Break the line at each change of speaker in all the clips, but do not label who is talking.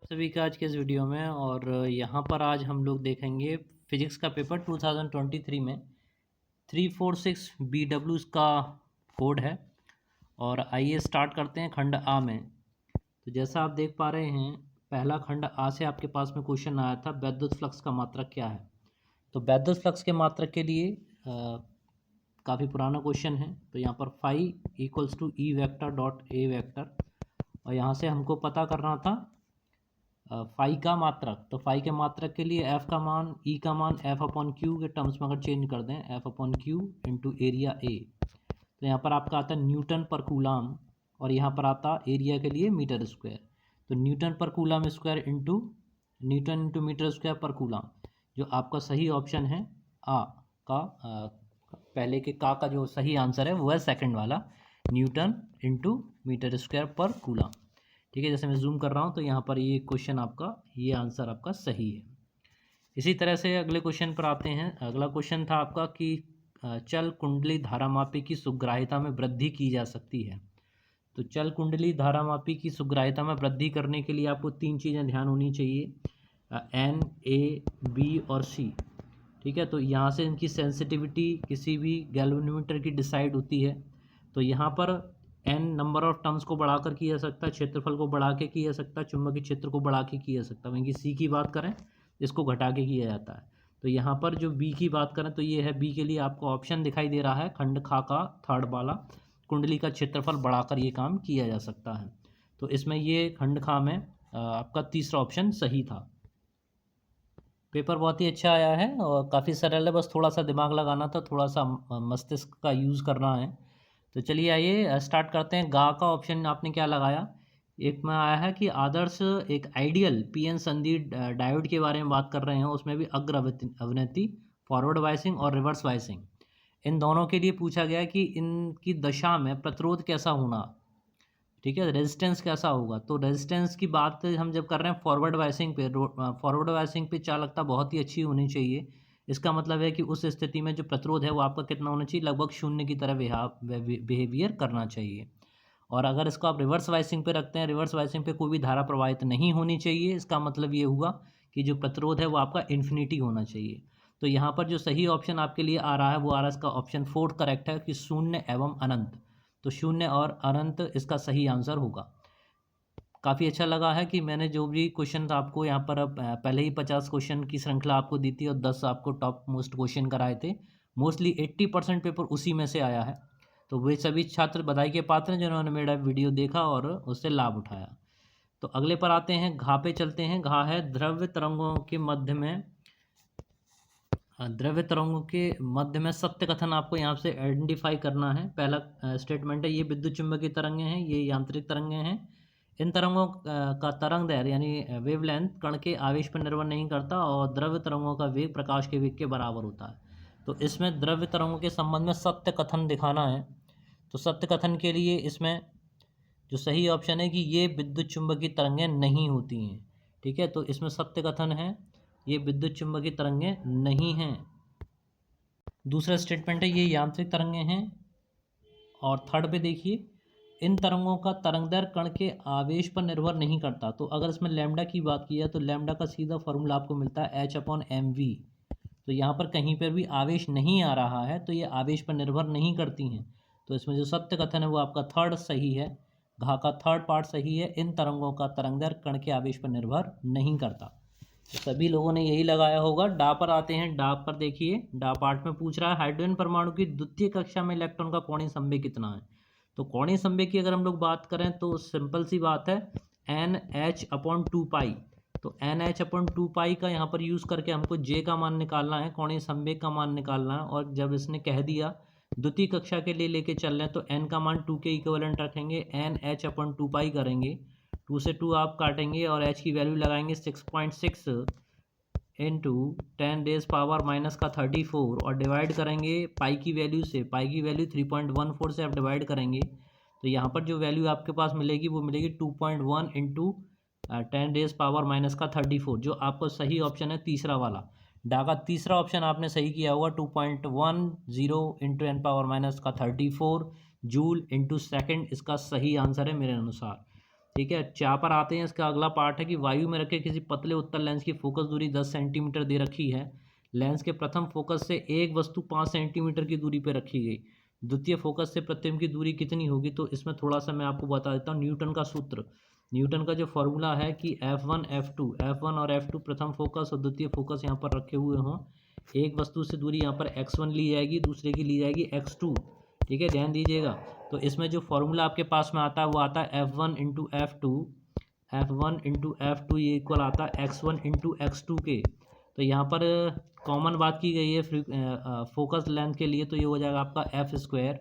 सभी का आज के इस वीडियो में। और यहाँ पर आज हम लोग देखेंगे फिजिक्स का पेपर 2023 में 346 BW का कोड है। और आइए स्टार्ट करते हैं खंड आ में। तो जैसा आप देख पा रहे हैं, पहला खंड आ से आपके पास में क्वेश्चन आया था, वैद्युत फ्लक्स का मात्रक क्या है। तो वैद्युत फ्लक्स के मात्रक के लिए काफ़ी पुराना क्वेश्चन है। तो यहाँ पर phi equals to E vector dot A vector, और यहाँ से हमको पता करना था फाई का मात्रक। तो फाई के मात्रक के लिए एफ़ का मान, ई का मान एफ़ अपॉन क्यू के टर्म्स में अगर चेंज कर दें, F upon Q into area A, तो यहाँ पर आपका आता है न्यूटन पर कूलाम, और यहाँ पर आता एरिया के लिए मीटर स्क्वायर। तो न्यूटन पर coulomb square into newton into metre square पर कूलाम, जो आपका सही ऑप्शन है आ का। पहले के का जो सही आंसर है वो है सेकंड वाला, न्यूटन इंटू मीटर स्क्वायर पर कूलाम। ठीक है, जैसे मैं जूम कर रहा हूँ तो यहाँ पर ये क्वेश्चन आपका, ये आंसर आपका सही है। इसी तरह से अगले क्वेश्चन पर आते हैं। अगला क्वेश्चन था आपका कि चल कुंडली धारामापी की सुग्राह्यता में वृद्धि की जा सकती है। तो चल कुंडली धारामापी की सुग्राह्यता में वृद्धि करने के लिए आपको तीन चीज़ें ध्यान होनी चाहिए, एन, ए, बी और सी। ठीक है, तो यहाँ से इनकी सेंसिटिविटी किसी भी गैल्वेनोमीटर की डिसाइड होती है। तो यहाँ पर एन नंबर ऑफ टर्म्स को बढ़ा कर किया जा सकता है, क्षेत्रफल को बढ़ा के किया जा सकता है, चुंबकीय क्षेत्र को बढ़ा के किया जा सकता है। वहीं की सी की बात करें, इसको घटा के किया जाता है। तो यहाँ पर जो बी की बात करें तो ये है, बी के लिए आपको ऑप्शन दिखाई दे रहा है खंड खा का थर्ड वाला, कुंडली का क्षेत्रफल बढ़ाकर ये काम किया जा सकता है। तो इसमें ये खंड खा में आपका तीसरा ऑप्शन सही था। पेपर बहुत ही अच्छा आया है और काफ़ी सरल है, बस थोड़ा सा दिमाग लगाना था, थोड़ा सा मस्तिष्क का यूज़ करना है। तो चलिए आइए स्टार्ट करते हैं। गा का ऑप्शन आपने क्या लगाया? एक में आया है कि आदर्श एक आइडियल पीएन संधि डायोड के बारे में बात कर रहे हैं, उसमें भी अग्र अवनति, फॉरवर्ड वाइसिंग और रिवर्स वाइसिंग, इन दोनों के लिए पूछा गया कि इनकी दशा में प्रतिरोध कैसा होना। ठीक है, रेजिस्टेंस कैसा होगा। तो रेजिस्टेंस की बात हम जब कर रहे हैं फॉरवर्ड वाइसिंग पे, फॉरवर्ड वाइसिंग पे चालकता बहुत ही अच्छी होनी चाहिए। इसका मतलब है कि उस स्थिति में जो प्रतिरोध है वो आपका कितना होना चाहिए, लगभग शून्य की तरह बिहेवियर करना चाहिए। और अगर इसको आप रिवर्स वाइसिंग पे रखते हैं, रिवर्स वाइसिंग पे कोई भी धारा प्रवाहित नहीं होनी चाहिए, इसका मतलब ये हुआ कि जो प्रतिरोध है वो आपका इन्फिनिटी होना चाहिए। तो यहाँ पर जो सही ऑप्शन आपके लिए आ रहा है वो आ रहा है इसका ऑप्शन 4 करेक्ट है कि शून्य एवं अनंत। तो शून्य और अनंत इसका सही आंसर होगा। काफ़ी अच्छा लगा है कि मैंने जो भी क्वेश्चन आपको यहाँ पर पहले ही 50 क्वेश्चन की श्रृंखला आपको दी थी और 10 आपको टॉप मोस्ट क्वेश्चन कराए थे। मोस्टली 80% पेपर उसी में से आया है। तो वे सभी छात्र बधाई के पात्र हैं जिन्होंने मेरा वीडियो देखा और उससे लाभ उठाया। तो अगले पर आते हैं, घा पे चलते हैं। घा है द्रव्य तरंगों के मध्य में, द्रव्य तरंगों के मध्य में सत्य कथन आपको यहाँ से आइडेंटिफाई करना है। पहला स्टेटमेंट है, ये विद्युत चुम्बकीय तरंगें हैं, ये यांत्रिक तरंगें हैं। इन तरंगों का तरंग दैर्घ्य यानी वेवलेंथ कण के आवेश पर निर्भर नहीं करता, और द्रव्य तरंगों का वेग प्रकाश के वेग के बराबर होता है। तो इसमें द्रव्य तरंगों के संबंध में सत्य कथन दिखाना है। तो सत्य कथन के लिए इसमें जो सही ऑप्शन है कि ये विद्युत चुम्बकीय तरंगें नहीं होती हैं। ठीक है, तो इसमें सत्य कथन है, ये विद्युत चुम्बकीय तरंगें नहीं हैं। दूसरा स्टेटमेंट है, ये यांत्रिक तरंगें हैं। और थर्ड पे देखिए, इन तरंगों का तरंगदैर्घ्य कण के आवेश पर निर्भर नहीं करता। तो अगर इसमें लैम्डा की बात की जाए तो लैम्डा का सीधा फॉर्मूला आपको मिलता है H/mv। तो यहाँ पर कहीं पर भी आवेश नहीं आ रहा है, तो ये आवेश पर निर्भर नहीं करती हैं। तो इसमें जो सत्य कथन है वो आपका थर्ड सही है, घा का थर्ड पार्ट सही है। इन तरंगों का तरंगदैर्घ्य कण के आवेश पर निर्भर नहीं करता। तो सभी लोगों ने यही लगाया होगा। डा पर आते हैं। डा पर देखिए, डा पार्ट में पूछ रहा है हाइड्रोजन परमाणु की द्वितीय कक्षा में इलेक्ट्रॉन का कोणीय संवेग कितना है। तो कोणीय संवेग की अगर हम लोग बात करें तो सिंपल सी बात है, NH/2 पाई। तो NH/2 पाई का यहाँ पर यूज़ करके हमको J का मान निकालना है, कोणीय संवेग का मान निकालना है। और जब इसने कह दिया द्वितीय कक्षा के लिए लेके चल रहे हैं, तो n का मान 2 के इक्विवेलेंट रखेंगे, NH/2 पाई करेंगे, 2 से 2 आप काटेंगे और h की वैल्यू लगाएंगे 6.6 इंटू 10⁻⁻34 और डिवाइड करेंगे पाई की वैल्यू से। पाई की वैल्यू 3.14 से आप डिवाइड करेंगे, तो यहाँ पर जो वैल्यू आपके पास मिलेगी वो मिलेगी 2.1 इंटू 10⁻⁻34, जो आपको सही ऑप्शन है तीसरा वाला। डा का तीसरा ऑप्शन आपने सही किया होगा, 2.10 इंटू 10⁻⁻34 जूल इंटू सेकेंड इसका सही आंसर है मेरे अनुसार। ठीक है। यहाँ पर आते हैं, इसका अगला पार्ट है कि वायु में रखे किसी पतले उत्तल लेंस की फोकस दूरी 10 सेंटीमीटर दे रखी है। लेंस के प्रथम फोकस से एक वस्तु 5 सेंटीमीटर की दूरी पर रखी गई। द्वितीय फोकस से प्रतिबिंब की दूरी कितनी होगी? तो इसमें थोड़ा सा मैं आपको बता देता हूँ न्यूटन का सूत्र। न्यूटन का जो फॉर्मूला है कि F1 F1 और F2 प्रथम फोकस और द्वितीय फोकस यहाँ पर रखे हुए हों। एक वस्तु से दूरी यहाँ पर x1 ली जाएगी, दूसरे की ली जाएगी x2। ठीक है, ध्यान दीजिएगा। तो इसमें जो फॉर्मूला आपके पास में आता है वो आता है F1 इंटू F2 ये इक्वल आता है x1 इंटू x2 के। तो यहाँ पर कॉमन बात की गई है फोकस लेंथ के लिए, तो ये हो जाएगा आपका f स्क्वायर।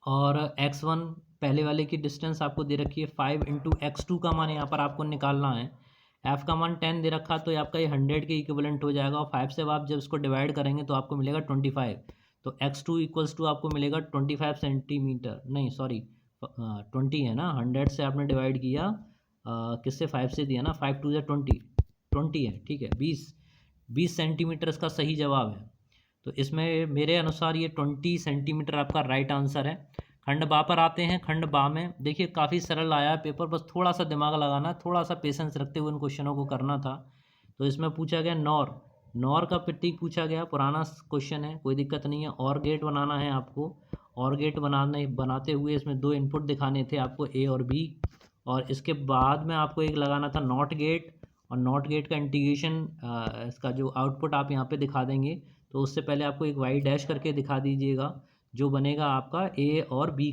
और x1 पहले वाले की डिस्टेंस आपको दे रखी है 5 इंटू x2 का मान यहाँ पर आपको निकालना है। f का मान 10 दे रखा, तो ये आपका ये 100 के इक्विवेलेंट हो जाएगा। और 5 से आप जब इसको डिवाइड करेंगे तो आपको मिलेगा 25। तो x2 इक्वल्स टू आपको मिलेगा 25 सेंटीमीटर, नहीं सॉरी 20 है ना। 100 से आपने डिवाइड किया किससे? 5 से दिया ना। 5 2 20 है, ठीक है। 20 सेंटीमीटर इसका सही जवाब है। तो इसमें मेरे अनुसार ये 20 सेंटीमीटर आपका राइट आंसर है। खंड बा पर आते हैं। खंड बा में देखिए काफ़ी सरल आया है पेपर, बस थोड़ा सा दिमाग लगाना, थोड़ा सा पेशेंस रखते हुए इन क्वेश्चनों को करना था। तो इसमें पूछा गया नॉर का प्रतीक पूछा गया, पुराना क्वेश्चन है, कोई दिक्कत नहीं है। और गेट बनाना है आपको। और गेट बनाते हुए इसमें 2 इनपुट दिखाने थे आपको, ए और बी। और इसके बाद में आपको एक लगाना था नॉट गेट। और नॉट गेट का इंटीग्रेशन इसका जो आउटपुट आप यहाँ पे दिखा देंगे। तो उससे पहले आपको एक वाई डैश करके दिखा दीजिएगा, जो बनेगा आपका ए और बी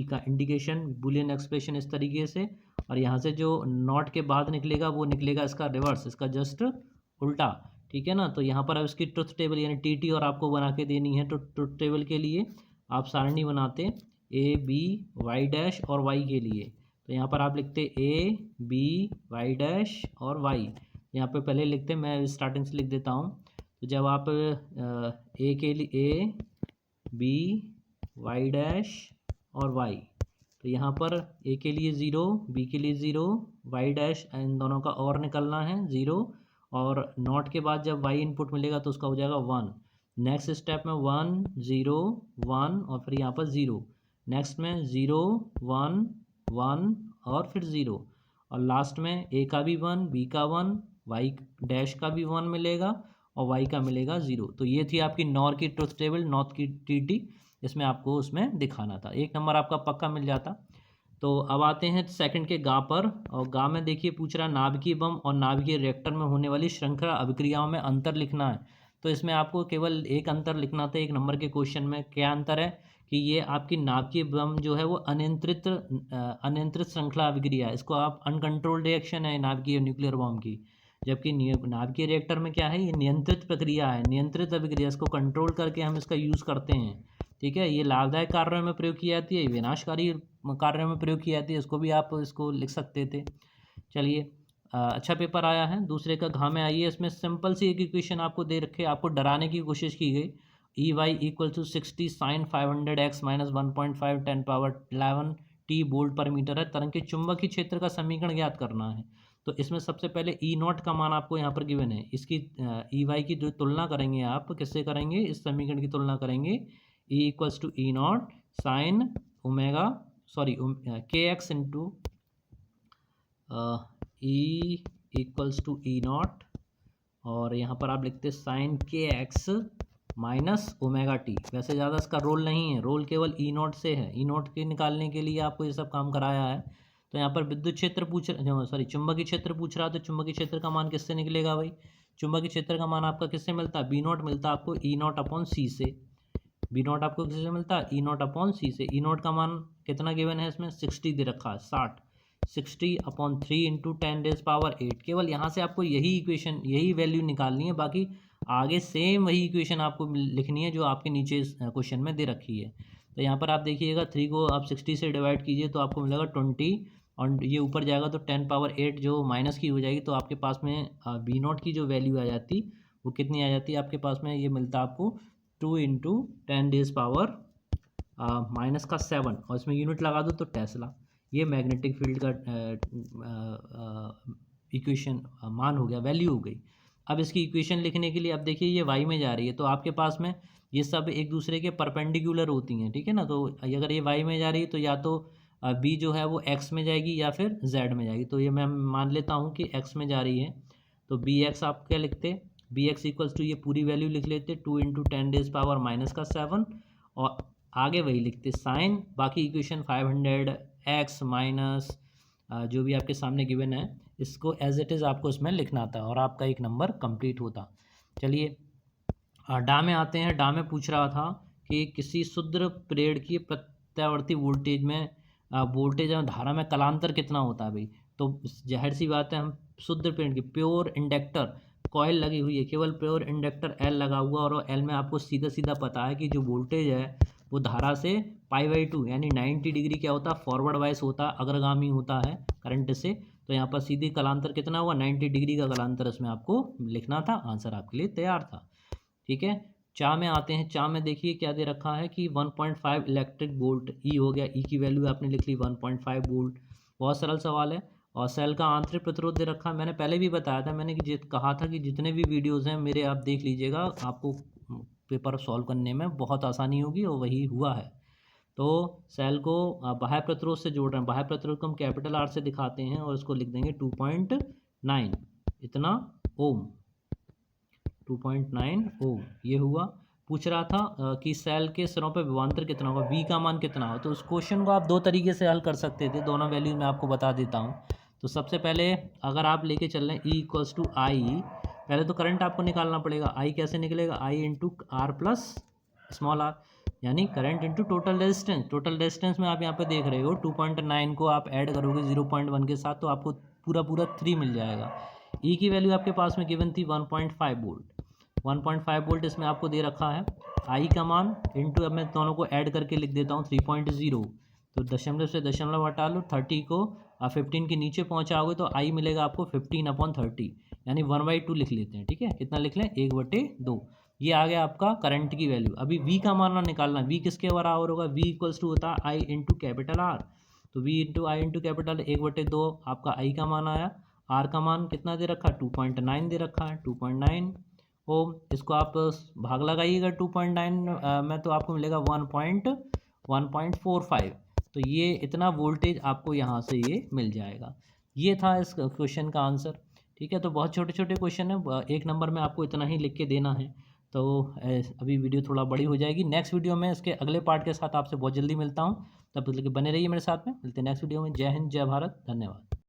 का इंडिकेशन बूलियन एक्सप्रेशन इस तरीके से। और यहाँ से जो नॉट के बाद निकलेगा वो निकलेगा इसका रिवर्स, इसका जस्ट उल्टा। ठीक है ना। तो यहाँ पर अब इसकी ट्रुथ टेबल यानी टी और आपको बना के देनी है। तो ट्रुथ टेबल के लिए आप सारणी बनाते ए बी वाई डैश और वाई के लिए। तो यहाँ पर आप लिखते ए बी वाई डैश और वाई। यहाँ पे पहले लिखते, मैं स्टार्टिंग से लिख देता हूँ। तो जब आप ए के लिए ए बी वाई डैश और वाई, तो यहाँ पर ए के लिए 0, बी के लिए 0, वाई डैश इन दोनों का और निकलना है 0। और नॉट के बाद जब वाई इनपुट मिलेगा तो उसका हो जाएगा 1। नेक्स्ट स्टेप में 1 0 1 और फिर यहाँ पर 0। नेक्स्ट में 0 1 1 और फिर 0। और लास्ट में ए का भी 1, बी का 1, वाई डैश का भी 1 मिलेगा और वाई का मिलेगा 0। तो ये थी आपकी नॉर की ट्रुथ टेबल, नॉट की टी। इसमें आपको उसमें दिखाना था, 1 नंबर आपका पक्का मिल जाता। तो अब आते हैं सेकंड के गा पर। और गा में देखिए पूछ रहा नाभिकीय बम और नाभिकीय रिएक्टर में होने वाली श्रृंखला अभिक्रियाओं में अंतर लिखना है। तो इसमें आपको केवल एक अंतर लिखना था 1 नंबर के क्वेश्चन में। क्या अंतर है कि ये आपकी नाभिकीय बम जो है वो अनियंत्रित श्रृंखला अभिक्रिया है। इसको आप अनकंट्रोल्ड रिएक्शन है नाभिकीय न्यूक्लियर बम की। जबकि नाभिकीय रिएक्टर में क्या है, ये नियंत्रित प्रक्रिया है, नियंत्रित अभिक्रिया। इसको कंट्रोल करके हम इसका यूज़ करते हैं। ठीक है, ये लाभदायक कार्यों में प्रयोग की जाती है, विनाशकारी कार्यों में प्रयोग की जाती है। इसको भी आप इसको लिख सकते थे। चलिए अच्छा पेपर आया है। दूसरे का घा में आइए। इसमें सिंपल सी एक इक्वेशन आपको दे रखे, आपको डराने की कोशिश की गई। E Y equal to 60 sine 500x minus 1.5 10⁻11 T volt पर मीटर है। तरंग के चुंबकीय क्षेत्र का समीकरण ज्ञात करना है। तो इसमें सबसे पहले ई नॉट का मान आपको यहाँ पर गिवन है। इसकी ई वाई की जो तुलना करेंगे आप किससे करेंगे, इस समीकरण की तुलना करेंगे। E equals to E not sine omega के X into E equals to E not, और यहाँ पर आप लिखते साइन के एक्स माइनस ओमेगा टी। वैसे ज़्यादा इसका रोल नहीं है, रोल केवल ई नॉट से है। ई नॉट के निकालने के लिए आपको ये सब काम कराया है। तो यहाँ पर विद्युत क्षेत्र चुंबकीय क्षेत्र पूछ रहा है। तो चुंबकीय क्षेत्र का मान किससे निकलेगा भाई? चुंबकीय क्षेत्र का मान आपका किससे मिलता है? बी नॉट मिलता है आपको ई नॉट अपॉन सी से। बी नॉट आपको किससे मिलता है? ई नॉट अपॉन सी से। ई नॉट का मान कितना गिवन है इसमें? 60 दे रखा है, 60 अपॉन 3 इंटू 10⁸। केवल यहाँ से आपको यही इक्वेशन, यही वैल्यू निकालनी है। बाकी आगे सेम वही इक्वेशन आपको लिखनी है जो आपके नीचे क्वेश्चन में दे रखी है। तो यहाँ पर आप देखिएगा 3 को आप 60 से डिवाइड कीजिए तो आपको मिलेगा 20, और ये ऊपर जाएगा तो 10⁸ जो माइनस की हो जाएगी। तो आपके पास में बी नॉट की जो वैल्यू आ जाती वो कितनी आ जाती है आपके पास में? ये मिलता आपको 2 इंटू 10⁻⁻7, और इसमें यूनिट लगा दो तो टेस्ला। ये मैग्नेटिक फील्ड का इक्वेशन मान हो गया, वैल्यू हो गई। अब इसकी इक्वेशन लिखने के लिए अब देखिए ये वाई में जा रही है, तो आपके पास में ये सब एक दूसरे के परपेंडिकुलर होती हैं। ठीक है ना। तो अगर ये वाई में जा रही है तो या तो बी जो है वो एक्स में जाएगी या फिर जेड में जाएगी। तो ये मैं मान लेता हूँ कि एक्स में जा रही है, तो बी एक्स आप क्या लिखते, बी एक्स इक्वल्स टू ये पूरी वैल्यू लिख लेते 2 × 10⁻⁻7 और आगे वही लिखते साइन, बाकी इक्वेशन 500 एक्स माइनस जो भी आपके सामने गिवन है इसको एज इट इज़ आपको इसमें लिखना था और आपका एक नंबर कंप्लीट होता। चलिए डा में आते हैं। डा में पूछ रहा था कि किसी शुद्ध प्रेड़ की प्रत्यावर्ती वोल्टेज में वोल्टेज और धारा में कलांतर कितना होता है भाई। तो जाहिर सी बात है, हम शुद्ध प्रेड़ की प्योर इंडक्टर कॉइल लगी हुई है, केवल प्योर इंडक्टर एल लगा हुआ और एल में आपको सीधा सीधा पता है कि जो वोल्टेज है वो धारा से π/2 यानी 90 डिग्री क्या होता है, फॉरवर्ड वाइज होता है, अग्रगामी होता है करंट से। तो यहाँ पर सीधी कलांतर कितना हुआ, 90 डिग्री का कलांतर इसमें आपको लिखना था। आंसर आपके लिए तैयार था। ठीक है, चा में आते हैं। चा में देखिए क्या दे रखा है कि 1.5 इलेक्ट्रिक वोल्ट, ई हो गया, ई की वैल्यू आपने लिख ली 1.5 वोल्ट। बहुत सरल सवाल है। और सेल का आंतरिक प्रतिरोध दे रखा है, मैंने पहले भी बताया था, मैंने कि कहा था कि जितने भी वीडियोज़ हैं मेरे आप देख लीजिएगा, आपको पेपर सॉल्व करने में बहुत आसानी होगी और वही हुआ है। तो सेल को बाह्य प्रतिरोध से जोड़ रहे हैं, बाह्य प्रतिरोध को हम कैपिटल आर से दिखाते हैं और इसको लिख देंगे 2.9 इतना ओम, 2.9 ओम ये हुआ। पूछ रहा था कि सेल के सिरों पर विभवांतर कितना होगा, वी का मान कितना होगा। तो उस क्वेश्चन को आप दो तरीके से हल कर सकते थे, दोनों वैल्यू मैं आपको बता देता हूँ। तो सबसे पहले अगर आप लेके चल रहे हैं ई इक्वल्स टू आई, पहले तो करंट आपको निकालना पड़ेगा। आई कैसे निकलेगा, I into R plus small R, यानी current into total resistance. Total resistance में आप यहाँ पे देख रहे हो 2.9 को आप ऐड करोगे 0.1 के साथ तो आपको पूरा पूरा 3 मिल जाएगा। ई की वैल्यू आपके पास में गिवन थी 1.5 वोल्ट, 1.5 वोल्ट इसमें आपको दे रखा है। आई का मान इंटू, अब मैं दोनों को ऐड करके लिख देता हूँ 3.0, तो दशमलव से दशमलव हटा लो, 30 को 15 के नीचे पहुँचाओगे तो आई मिलेगा आपको 15/30 यानी 1/2 लिख लेते हैं। ठीक है, कितना लिख लें, 1/2। ये आ गया आपका करंट की वैल्यू। अभी वी का मान निकालना, वी किसके बराबर होगा, वी इक्वल्स टू होता है आई इंटू कैपिटल आर। तो V into I into capital 1/2 आपका आई का मान आया। आर का मान कितना दे रखा है, 2.9 दे रखा है, 2.9 ओम। इसको आप भाग लगाइएगा 2.9 में तो आपको मिलेगा 1.45। तो ये इतना वोल्टेज आपको यहाँ से ये मिल जाएगा। ये था इस क्वेश्चन का आंसर। ठीक है, तो बहुत छोटे छोटे क्वेश्चन है, एक नंबर में आपको इतना ही लिख के देना है। तो अभी वीडियो थोड़ा बड़ी हो जाएगी, नेक्स्ट वीडियो में इसके अगले पार्ट के साथ आपसे बहुत जल्दी मिलता हूँ। तब तक बने रहिए मेरे साथ में, मिलते हैं नेक्स्ट वीडियो में। जय हिंद, जय भारत, धन्यवाद।